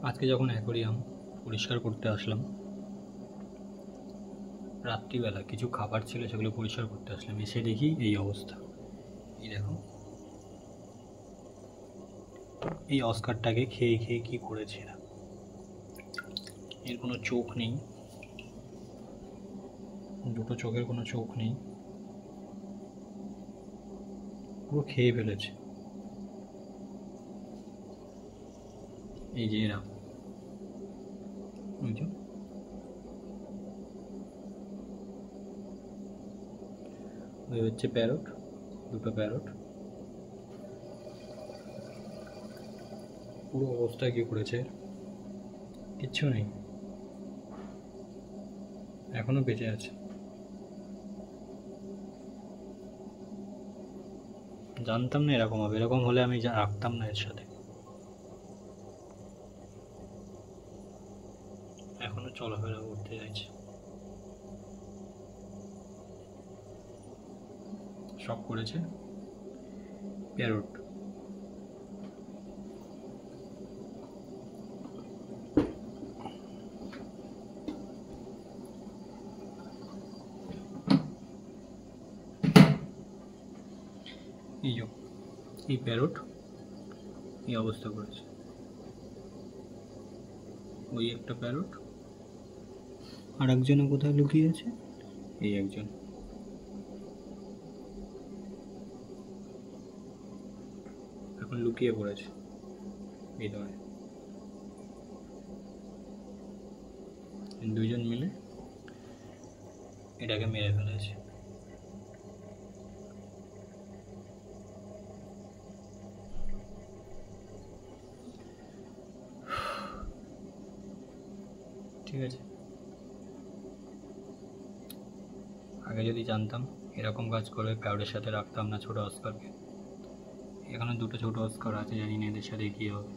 আজকে যখন অ্যাকোরিয়াম পরিষ্কার করতে আসলাম, রাত্রিবেলা কিছু খাবার ছিল, সেগুলো পরিষ্কার করতে আসলাম, এসে দেখি এই অবস্থা। এই দেখো, এই অস্কারটাকে খেয়ে খেয়ে কি করেছে এরা। এর কোনো চোখ নেই, দুটো চোখের কোনো চোখ নেই, পুরো খেয়ে ফেলেছে। এই যে এরা, বুঝছো, ওই হচ্ছে প্যারট, দুটো প্যারট। পুরো অবস্থা কি করেছে, কিচ্ছু নেই, এখনো বেঁচে আছে। জানতাম না এরকম হবে, এরকম হলে আমি রাখতাম না এর সাথে। এখনো চলাফেরা করতে যাচ্ছে, সব করেছে প্যারট। এই প্যারট এই অবস্থা করেছে। ওই একটা প্যারট, আর একজনে কোথায় লুকিয়ে আছে, এই একজন। এখন লুকিয়ে পড়েছে ভিতরে, দুইজন মিলে এটাকে মেরে ফেলেছে। ঠিক আছে, আগে যদি জানতাম এরকম কাজ করে কারোর সাথে রাখতাম না ছোট অস্কারকে। এখানে দুটো ছোট অস্কার আছে, জানি না এদের সাথে কী হবে।